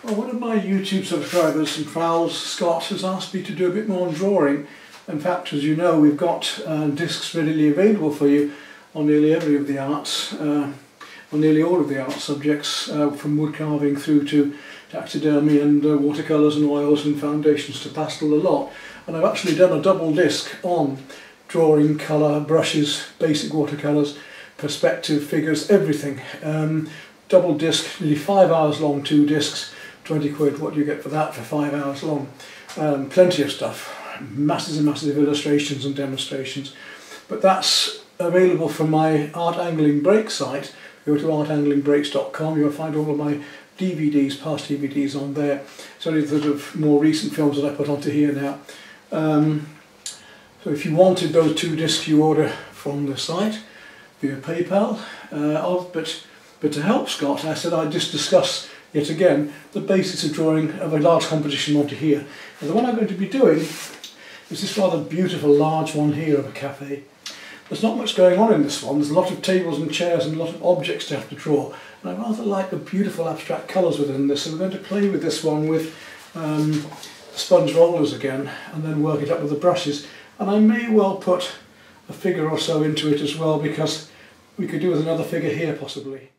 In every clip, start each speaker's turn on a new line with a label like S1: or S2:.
S1: Well, one of my YouTube subscribers and pals, Scott, has asked me to do a bit more on drawing. In fact, as you know, we've got discs readily available for you on nearly every of the arts, on nearly all of the art subjects, from wood carving through to taxidermy and watercolours and oils and foundations to pastel, a lot. And I've actually done a double disc on drawing, colour, brushes, basic watercolours, perspective, figures, everything. Double disc, nearly 5 hours long, 2 discs. 20 quid, what do you get for that for 5 hours long? Plenty of stuff, masses and masses of illustrations and demonstrations. But that's available from my Art Angling Break site. Go to artanglingbreaks.com, you'll find all of my DVDs, past DVDs on there. It's only the sort of more recent films that I put onto here now. So if you wanted those 2 discs, you order from the site via PayPal. But to help Scott, I said I'd just discuss yet again the basics of drawing of a large composition onto here. And the one I'm going to be doing is this rather beautiful large one here of a cafe. There's not much going on in this one. There's a lot of tables and chairs and a lot of objects to have to draw. And I rather like the beautiful abstract colours within this. So we're going to play with this one with sponge rollers again and then work it up with the brushes. And I may well put a figure or so into it as well, because we could do with another figure here possibly.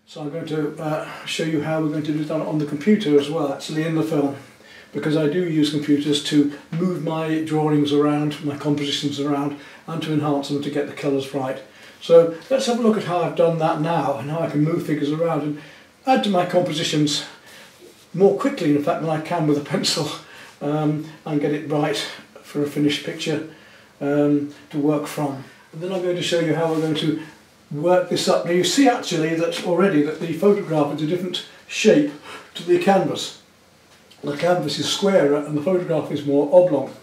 S1: So I'm going to show you how we're going to do that on the computer as well, actually in the film, because I do use computers to move my drawings around, my compositions around, and to enhance them to get the colours right. So let's have a look at how I've done that now, and how I can move figures around and add to my compositions more quickly, in fact, than I can with a pencil, and get it right for a finished picture to work from. And then I'm going to show you how we're going to work this up. Now you see actually that already that the photograph is a different shape to the canvas. The canvas is squarer and the photograph is more oblong.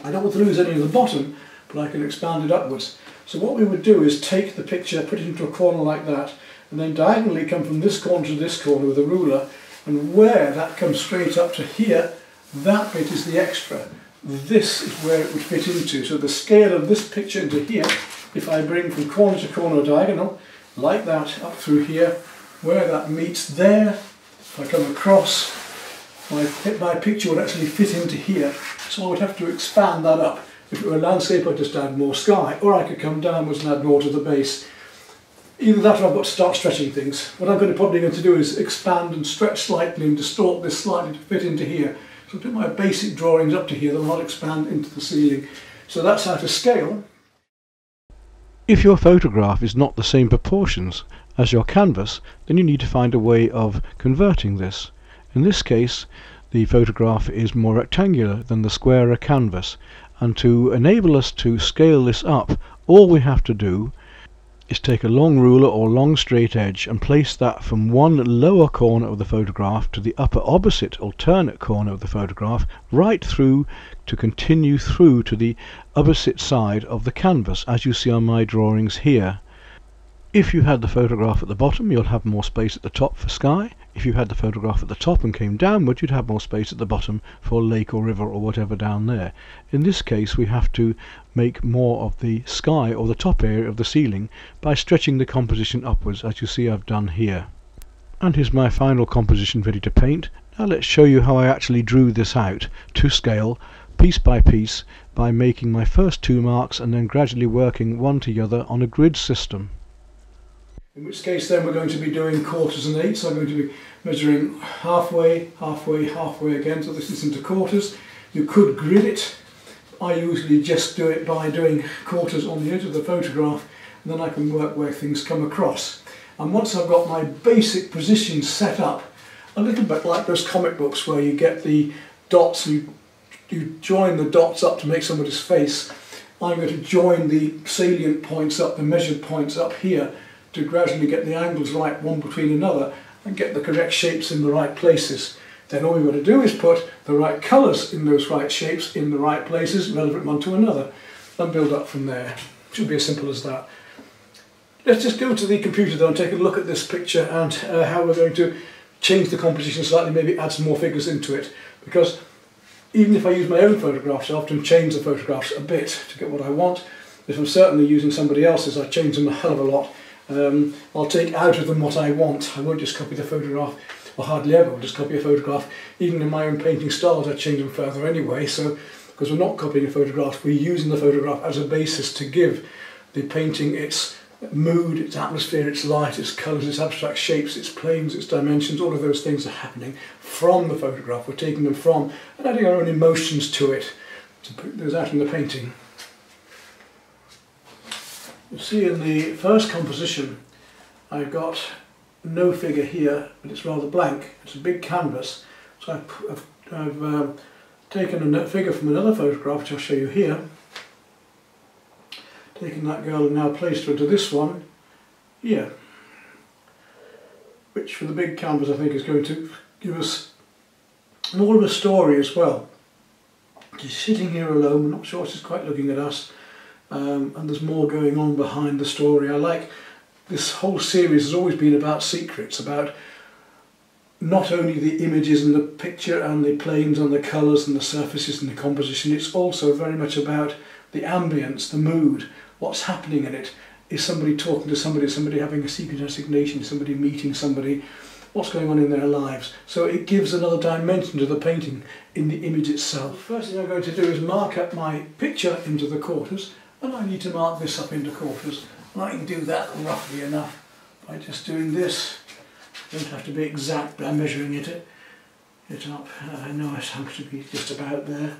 S1: I don't want to lose any of the bottom, but I can expand it upwards. So what we would do is take the picture, put it into a corner like that, and then diagonally come from this corner to this corner with a ruler, and where that comes straight up to here, that bit is the extra. This is where it would fit into. So the scale of this picture into here, if I bring from corner to corner diagonal, like that, up through here, where that meets there, if I come across, my picture would actually fit into here. So I would have to expand that up. If it were a landscape, I'd just add more sky, or I could come downwards and add more to the base. Either that or I've got to start stretching things. What I'm probably going to do is expand and stretch slightly and distort this slightly to fit into here. So I'll do my basic drawings up to here, then I'll expand into the ceiling. So that's how to scale.
S2: If your photograph is not the same proportions as your canvas, then you need to find a way of converting this. In this case, the photograph is more rectangular than the squarer canvas, and to enable us to scale this up, all we have to do is take a long ruler or long straight edge and place that from one lower corner of the photograph to the upper opposite alternate corner of the photograph, right through to continue through to the opposite side of the canvas, as you see on my drawings here. If you had the photograph at the bottom, you'll have more space at the top for sky. If you had the photograph at the top and came downward, you'd have more space at the bottom for lake or river or whatever down there. In this case, we have to make more of the sky or the top area of the ceiling by stretching the composition upwards, as you see I've done here. And here's my final composition ready to paint. Now let's show you how I actually drew this out to scale, piece by piece, by making my first 2 marks and then gradually working one to the other on a grid system.
S1: In which case then we're going to be doing quarters and eighths. So I'm going to be measuring halfway, halfway, halfway again, so this is into quarters. You could grid it. I usually just do it by doing quarters on the edge of the photograph, and then I can work where things come across. And once I've got my basic positions set up, a little bit like those comic books where you get the dots, you join the dots up to make somebody's face, I'm going to join the salient points up, the measured points up here, to gradually get the angles right one between another and get the correct shapes in the right places. Then all we've got to do is put the right colours in those right shapes in the right places, relevant one to another, and build up from there. Should be as simple as that. Let's just go to the computer though and take a look at this picture and how we're going to change the composition slightly, maybe add some more figures into it, because even if I use my own photographs, I often change the photographs a bit to get what I want. If I'm certainly using somebody else's, I change them a hell of a lot. I'll take out of them what I want. I won't just copy the photograph, or hardly ever will just copy a photograph. Even in my own painting styles, I change them further anyway, so because we're not copying a photograph, we're using the photograph as a basis to give the painting its mood, its atmosphere, its light, its colours, its abstract shapes, its planes, its dimensions. All of those things are happening from the photograph. We're taking them from and adding our own emotions to it, to put those out in the painting. You'll see in the first composition I've got no figure here, but it's rather blank. It's a big canvas, so I've taken a figure from another photograph, which I'll show you here. Taking that girl and now placed her into this one here, which for the big canvas I think is going to give us more of a story as well. She's sitting here alone, I'm not sure she's quite looking at us, and there's more going on behind the story. I like this whole series has always been about secrets, about not only the images and the picture and the planes and the colours and the surfaces and the composition, it's also very much about the ambience, the mood, what's happening in it. Is somebody talking to somebody, somebody having a secret assignation, somebody meeting somebody, what's going on in their lives. So it gives another dimension to the painting in the image itself. The first thing I'm going to do is mark up my picture into the quarters, and I need to mark this up into quarters. And I can do that roughly enough by just doing this. Don't have to be exact by measuring it up. I know it has to be just about there.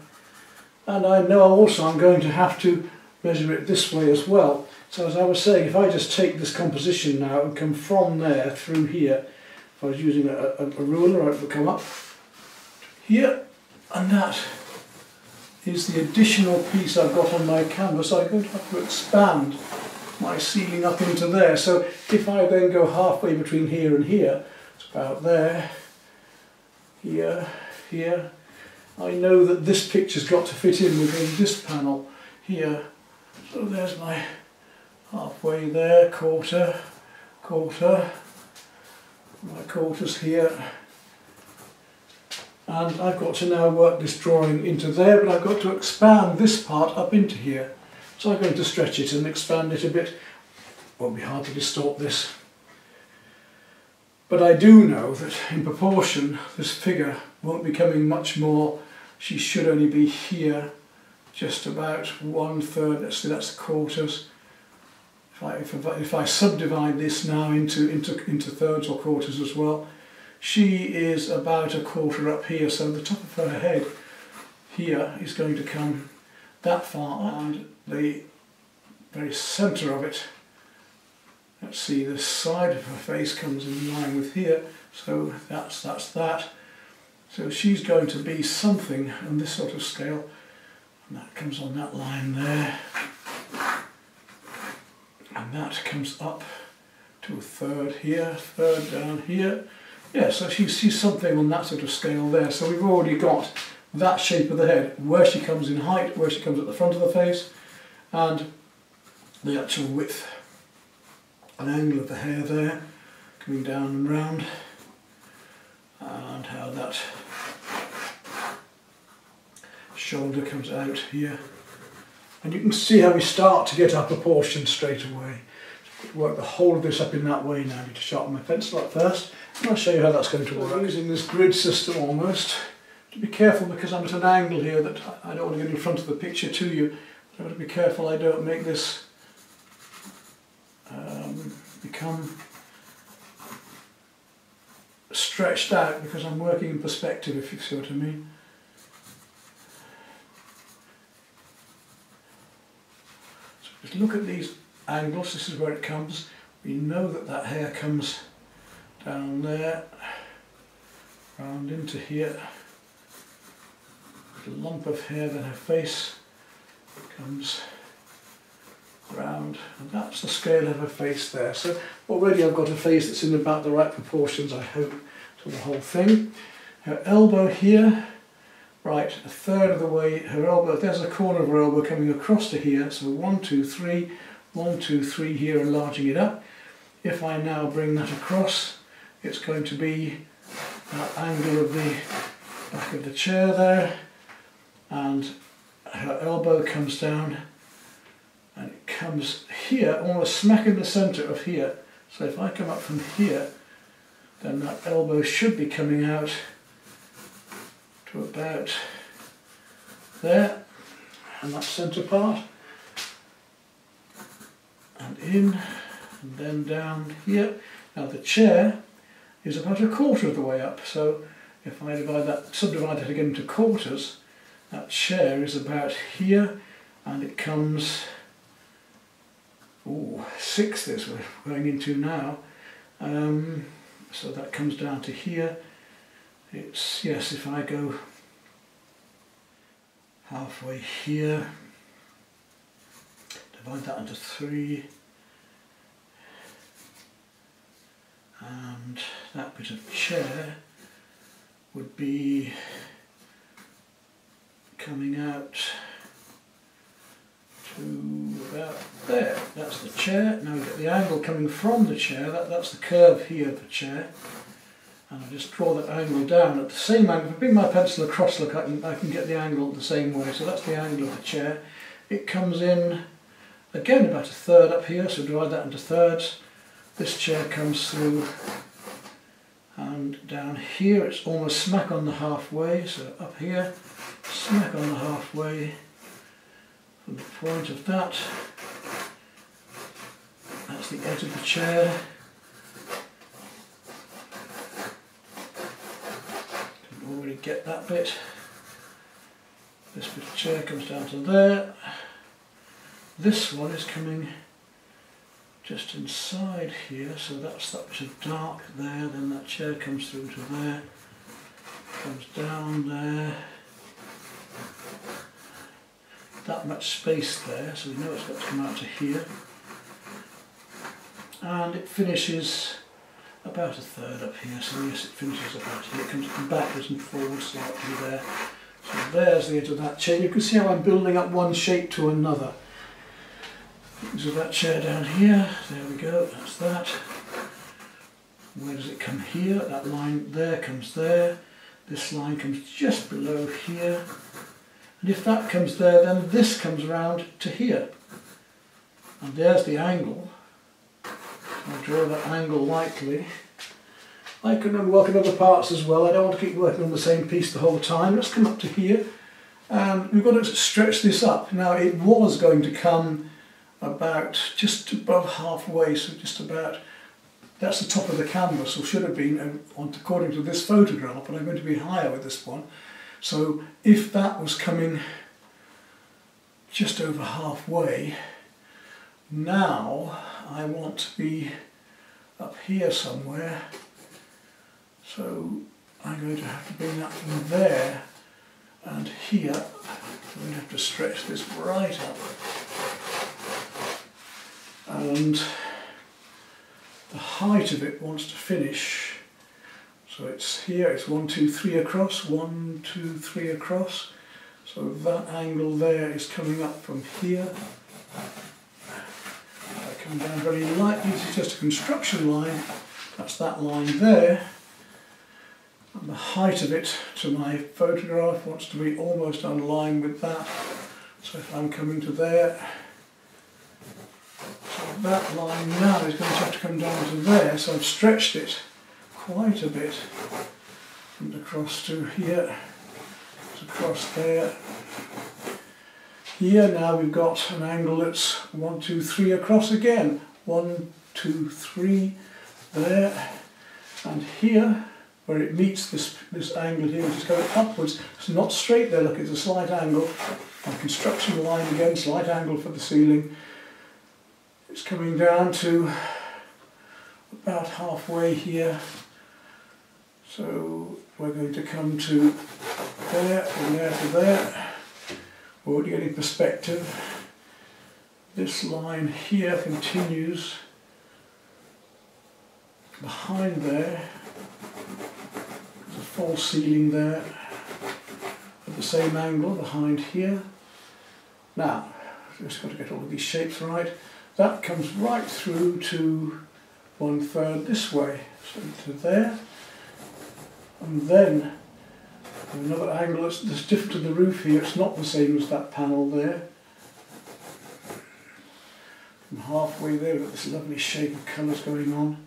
S1: And I know also I'm going to have to measure it this way as well. So as I was saying, if I just take this composition now and come from there through here, if I was using a ruler, I would come up here, and that is the additional piece I've got on my canvas. I'm going to have to expand my ceiling up into there. So if I then go halfway between here and here, it's about there, here, here, I know that this picture's got to fit in within this panel here. So there's my halfway there, quarter, quarter, my quarters here. And I've got to now work this drawing into there, but I've got to expand this part up into here. So I'm going to stretch it and expand it a bit. Won't be hard to distort this. But I do know that in proportion this figure won't be coming much more. She should only be here, just about 1/3. Let's see, that's the quarters. If I subdivide this now into thirds or quarters as well, she is about 1/4 up here. So the top of her head here is going to come that far, and the very centre of it, let's see, the side of her face comes in line with here, so that's that. So she's going to be something on this sort of scale, and that comes on that line there, and that comes up to 1/3 here, 1/3 down here. Yeah, so she's something on that sort of scale there. So we've already got that shape of the head, where she comes in height, where she comes at the front of the face, and the actual width and angle of the hair there, coming down and round, and how that shoulder comes out here. And you can see how we start to get our proportions straight away. So work the whole of this up in that way now. I need to sharpen my pencil up first, and I'll show you how that's going to work. I'm using this grid system almost. To be careful, because I'm at an angle here that I don't want to get in front of the picture to you. I've got to be careful I don't make this become stretched out, because I'm working in perspective, if you see what I mean. So just look at these angles. This is where it comes. We know that that hair comes down there, round into here. A lump of hair, then her face comes round, and that's the scale of her face there. So already I've got a face that's in about the right proportions, I hope, to the whole thing. Her elbow here, right, 1/3 of the way, her elbow, there's a corner of her elbow coming across to here, so 1, 2, 3, 1, 2, 3 here, enlarging it up. If I now bring that across, it's going to be that angle of the back of the chair there, and her elbow comes down and it comes here, almost smack in the centre of here. So if I come up from here, then that elbow should be coming out to about there, and that centre part, and in, and then down here. Now the chair is about a quarter of the way up, so if I subdivide that again into quarters, that chair is about here, and it comes, 6 this we're going into now, so that comes down to here. It's, yes, if I go halfway here, divide that into 3, and that bit of chair would be coming out to about there. That's the chair. Now we get the angle coming from the chair, that's the curve here of the chair, and I just draw that angle down at the same angle. If I bring my pencil across, look, I can get the angle the same way. So that's the angle of the chair. It comes in again about a third up here, so divide that into thirds. This chair comes through, and down here it's almost smack on the halfway, so up here, smack on the halfway. From the point of that, that's the edge of the chair. Can already get that bit. This bit of chair comes down to there. This one is coming just inside here, so that's that bit of dark there, then that chair comes through to there, comes down there. That much space there, so we know it's got to come out to here, and it finishes about a third up here, so yes, it finishes about here. It comes backwards and forwards slightly there. So there's the edge of that chair. You can see how I'm building up one shape to another. So that chair down here, there we go, that's that. Where does it come here? That line there comes there. This line comes just below here. And if that comes there, then this comes round to here. And there's the angle. I'll draw that angle lightly. I can work on other parts as well. I don't want to keep working on the same piece the whole time. Let's come up to here. And we've got to stretch this up. Now it was going to come about just above halfway, so just about, that's the top of the canvas, or should have been, according to this photograph, but I'm going to be higher with this one. So if that was coming just over halfway, now I want to be up here somewhere, so I'm going to have to bring that from there and here. I'm going to have to stretch this right up, and the height of it wants to finish. So it's here, it's 1, 2, 3 across, 1, 2, 3 across. So that angle there is coming up from here. I come down very lightly, this is just a construction line. That's that line there. And the height of it to my photograph wants to be almost on line with that. So if I'm coming to there, so that line now is going to have to come down to there. So I've stretched it quite a bit, and across to here, across there. Here now we've got an angle that's 1, 2, 3 across again. 1, 2, 3 there, and here where it meets this angle here, which is going upwards. It's not straight there, look, it's a slight angle. My construction line again, slight angle for the ceiling. It's coming down to about halfway here. So we're going to come to there, from there to there. We're already getting perspective. This line here continues behind there. There's a false ceiling there at the same angle behind here. Now, I've just got to get all of these shapes right. That comes right through to 1/3 this way, so to there. And then another angle that's different to the roof here. It's not the same as that panel there. From halfway there, we've got this lovely shape of colours going on.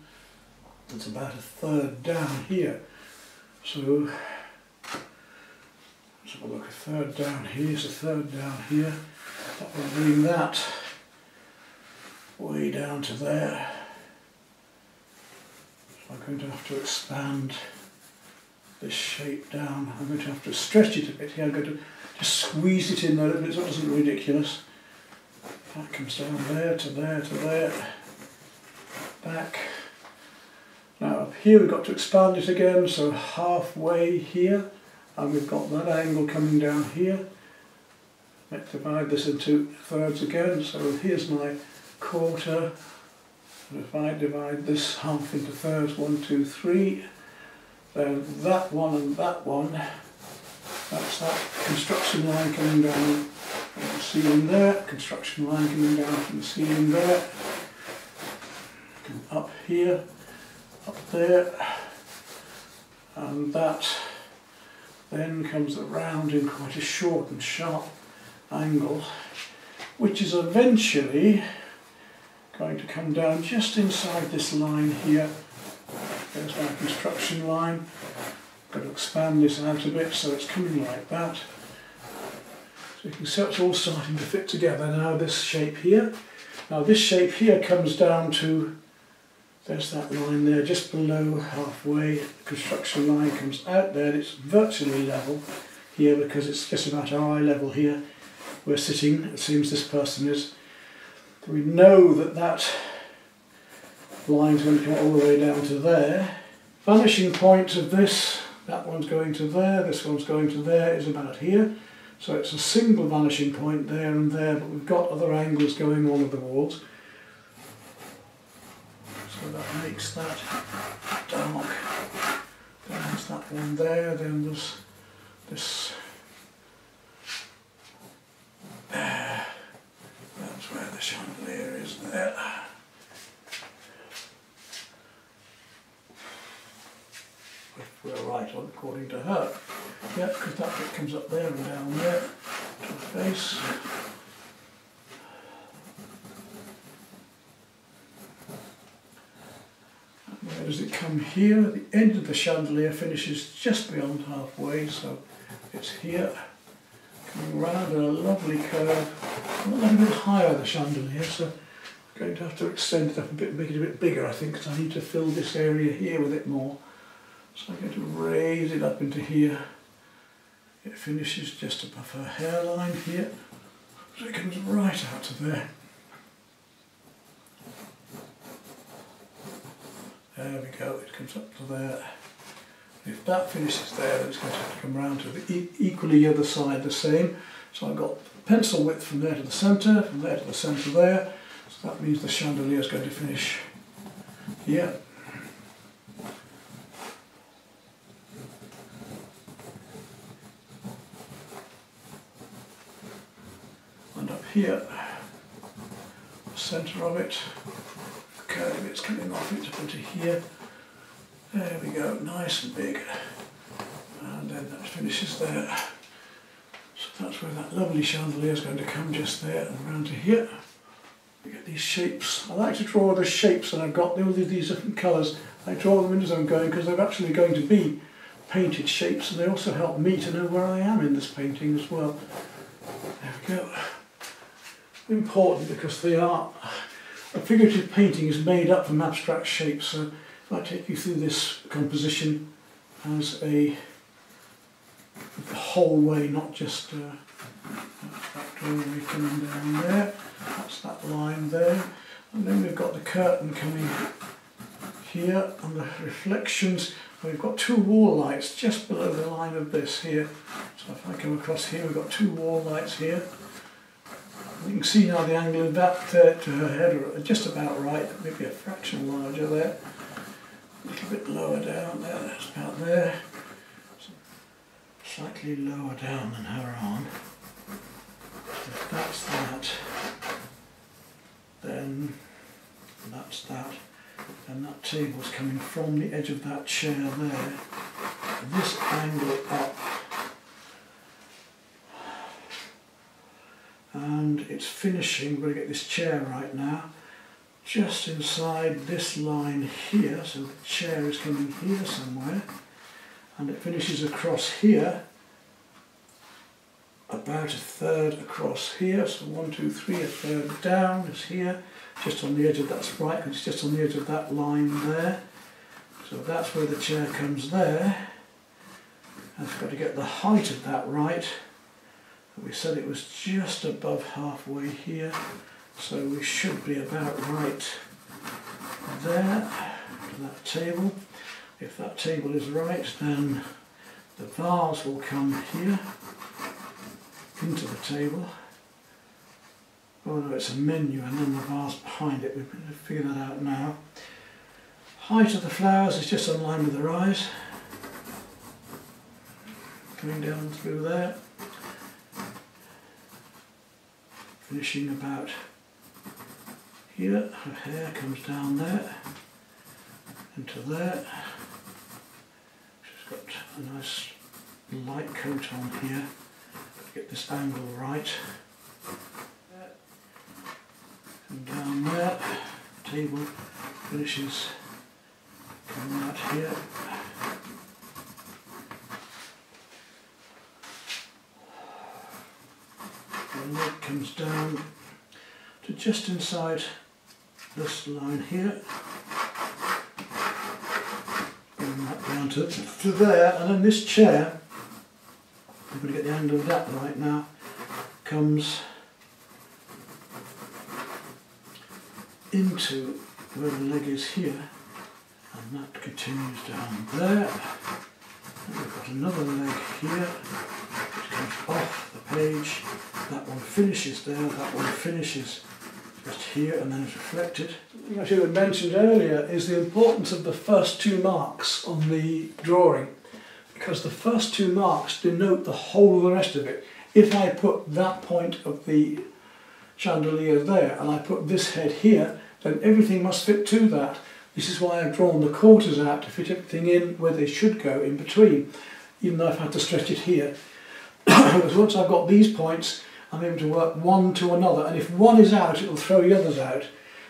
S1: It's about a third down here. So let's have a look. A third down here, a third down here. That will bring that way down to there. So I'm going to have to expand this shape down. I'm going to have to stretch it a bit here. I'm going to just squeeze it in there a bit so it doesn't look ridiculous. That comes down there to there to there. Back. Now up here we've got to expand it again, so halfway here, and we've got that angle coming down here. Let's divide this into thirds again, so here's my quarter, and if I divide this half into thirds, 1, 2, 3, then that one and that one, that's that construction line coming down from the ceiling there, construction line coming down from the ceiling there, come up here, up there, and that then comes around in quite a short and sharp angle, which is eventually going to come down just inside this line here. There's my construction line. I've got to expand this out a bit so it's coming like that. So you can see it's all starting to fit together now, this shape here. Now this shape here comes down to, there's that line there just below halfway. The construction line comes out there and it's virtually level here because it's just about our eye level here. We're sitting, it seems this person is. We know that that line's going to come all the way down to there. Vanishing point of this, that one's going to there, this one's going to there, is about here. So it's a single vanishing point there and there, but we've got other angles going on with the walls. So that makes that dark. Then there's that one there, then there's this there. That's where the chandelier is there. If we're right on according to her. Yeah, because that bit comes up there and down there to the face. And where does it come here? The end of the chandelier finishes just beyond halfway, so it's here. Coming round in a lovely curve. I'm a little bit higher the chandelier, so I'm going to have to extend it up a bit, make it a bit bigger I think, because I need to fill this area here with it more. So I'm going to raise it up into here. It finishes just above her hairline here, so it comes right out to there. There we go, it comes up to there. If that finishes there, then it's going to have to come round to the equally other side the same. So I've got pencil width from there to the centre, from there to the centre there. So that means the chandelier is going to finish here. And up here, the centre of it, the curly bit's coming off it up into here. There we go, nice and big, and then that finishes there. So that's where that lovely chandelier is going to come, just there and around to here. We get these shapes. I like to draw the shapes that I've got, all these different colours. I draw them in as I'm going because they're actually going to be painted shapes, and they also help me to know where I am in this painting as well. There we go. Important because they are, a figurative painting is made up from abstract shapes. So if I take you through this composition as the whole way, not just that doorway coming down there, that's that line there, and then we've got the curtain coming here, and the reflections, we've got two wall lights just below the line of this here. So if I come across here, we've got two wall lights here. You can see now the angle of that to her head are just about right, maybe a fraction larger there. A little bit lower down there, that's about there. So slightly lower down than her arm. If that's that, then that's that. And that table's coming from the edge of that chair there this angle up. And it's finishing, we're going to get this chair right now, just inside this line here, so the chair is coming here somewhere, and it finishes across here, about a third across here, so 1, 2, 3, a third down is here, just on the edge of that sprite, because it's just on the edge of that line there. So that's where the chair comes there. I've got to get the height of that right. We said it was just above halfway here, so we should be about right there to that table. If that table is right, then the vase will come here into the table. Oh no, it's a menu and then the vase behind it. We've got to figure that out now. Height of the flowers is just in line with their eyes. Coming down through there. Finishing about here. Her hair comes down there into there. She's got a nice light coat on here. Get this angle right. And down there, table finishes coming out here. The leg comes down to just inside this line here. Bring that down to there, and then this chair, I'm going to get the angle of that right now, comes into where the leg is here, and that continues down there. And we've got another leg here, which comes off the page. That one finishes there, that one finishes just here, and then it's reflected. Something I should have mentioned earlier is the importance of the first two marks on the drawing, because the first two marks denote the whole of the rest of it. If I put that point of the chandelier there and I put this head here, then everything must fit to that. This is why I've drawn the quarters out to fit everything in where they should go in between, even though I've had to stretch it here. Because once I've got these points, I'm able to work one to another, and if one is out, it will throw the others out.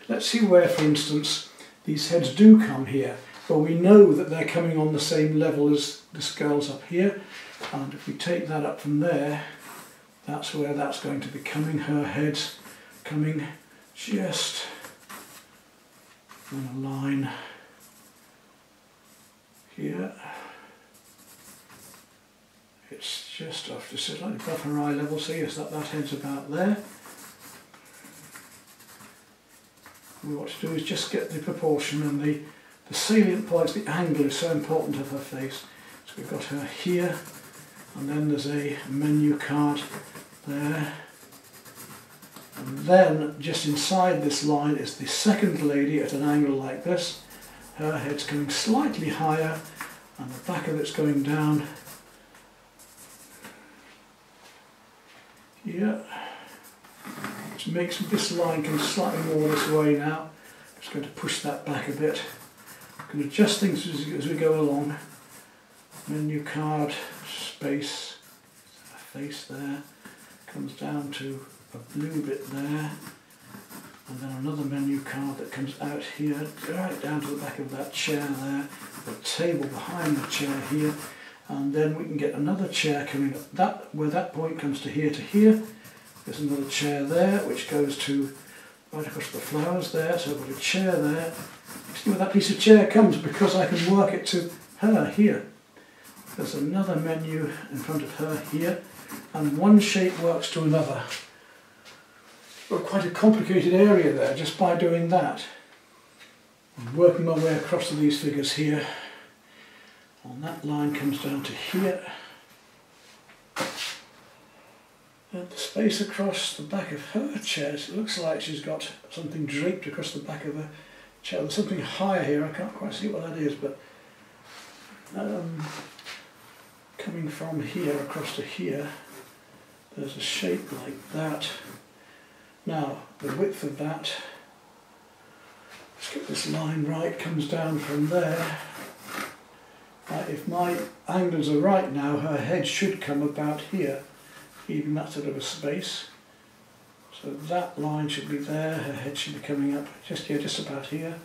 S1: Let's see where, for instance, these heads do come here. Well, we know that they're coming on the same level as this girl's up here, and if we take that up from there, that's where that's going to be coming. Her head's coming just on a line here. It's just off to slightly above her eye level, so yes, that head's about there. And what to do is just get the proportion and the salient points. The angle is so important of her face. So we've got her here, and then there's a menu card there. And then just inside this line is the second lady at an angle like this. Her head's coming slightly higher, and the back of it's going down here, which makes this line come slightly more this way now. I'm just going to push that back a bit. I'm going to adjust things as we go along. Menu card, space, face there, comes down to a blue bit there, and then another menu card that comes out here, right down to the back of that chair there, the table behind the chair here. And then we can get another chair coming up, where that point comes to here. There's another chair there, which goes to right across the flowers there, so I've got a chair there. See where that piece of chair comes, because I can work it to her here. There's another menu in front of her here, and one shape works to another. Got quite a complicated area there just by doing that. I'm working my way across to these figures here. And that line comes down to here. And the space across the back of her chair, it looks like she's got something draped across the back of her chair. There's something higher here, I can't quite see what that is, but coming from here across to here, there's a shape like that. Now, the width of that, let's get this line right, comes down from there. If my angles are right now, her head should come about here, leaving that sort of a space. So that line should be there, her head should be coming up just here, just about here.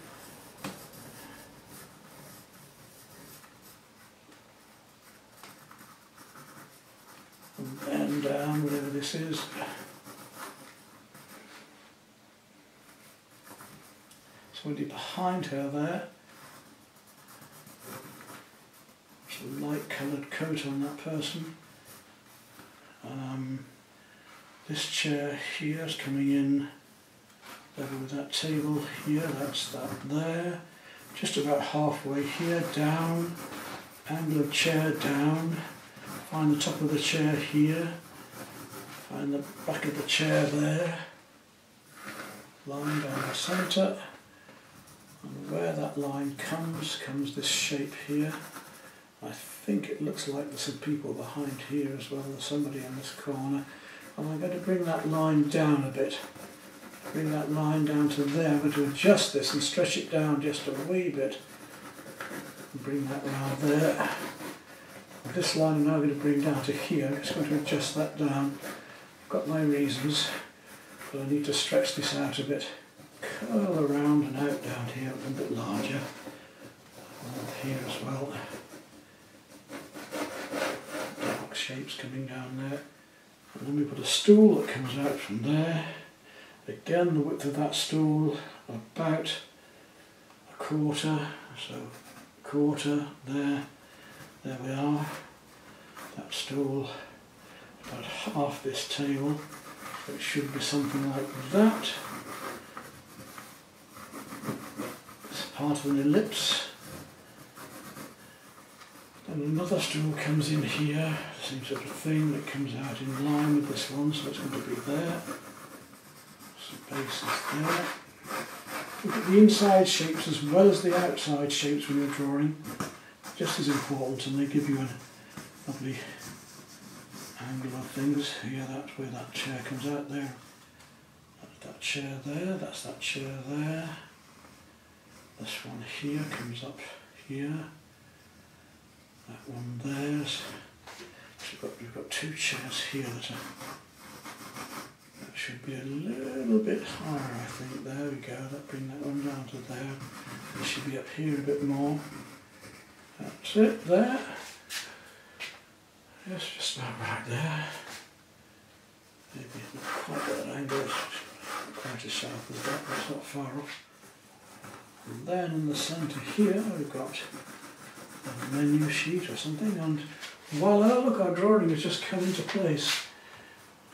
S1: And then down, whatever this is. Somebody behind her there. There's a light coloured coat on that person. This chair here is coming in level with that table here, that's that there. Just about halfway here, down, angle of chair down, find the top of the chair here, find the back of the chair there, line down the centre, and where that line comes this shape here. I think it looks like there's some people behind here as well, there's somebody in this corner. And I'm going to bring that line down a bit. Bring that line down to there. I'm going to adjust this and stretch it down just a wee bit. And bring that round there. And this line I'm now going to bring down to here. I'm just going to adjust that down. I've got my reasons, but I need to stretch this out a bit. Curl around and out down here, a little bit larger. And here as well. Dark shapes coming down there. And then we put a stool that comes out from there. Again, the width of that stool about a quarter, so a quarter there. There we are. That stool about half this table. So it should be something like that. It's part of an ellipse. And another stool comes in here, same sort of thing, that comes out in line with this one, so it's going to be there. Space is there. Look at the inside shapes as well as the outside shapes when you're drawing, just as important, and they give you a lovely angle of things. Here, that's where that chair comes out there. That's that chair there, that's that chair there. This one here comes up here. That one there. We've got two chairs here that should be a little bit higher, I think. There we go. That bring that one down to there. It should be up here a bit more. That's it there. Yes, just about right there. Maybe not quite at that angle. It's quite as sharp as that, but it's not far off. And then in the centre here we've got a menu sheet or something, and voila, look, our drawing has just come into place.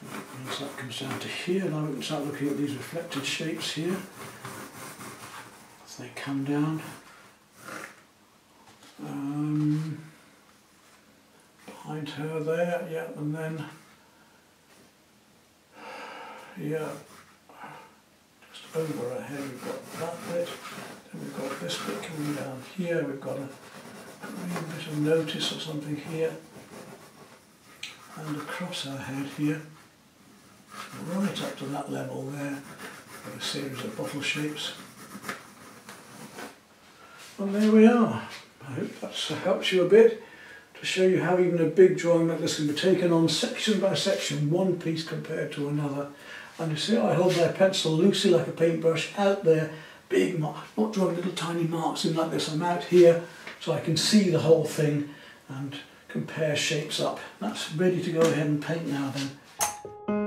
S1: Once that comes down to here, now we can start looking at these reflected shapes here as they come down. Behind her there, yeah, and then yeah, just over her head we've got that bit, then we've got this bit coming down here, we've got a bit of notice or something here, and across her head here, right up to that level there, with a series of bottle shapes. And there we are. I hope that helps you a bit to show you how even a big drawing like this can be taken on section by section, one piece compared to another. And you see, I hold my pencil loosely like a paintbrush out there, big mark, not drawing little tiny marks in like this. I'm out here so I can see the whole thing and compare shapes up. That's ready to go ahead and paint now then.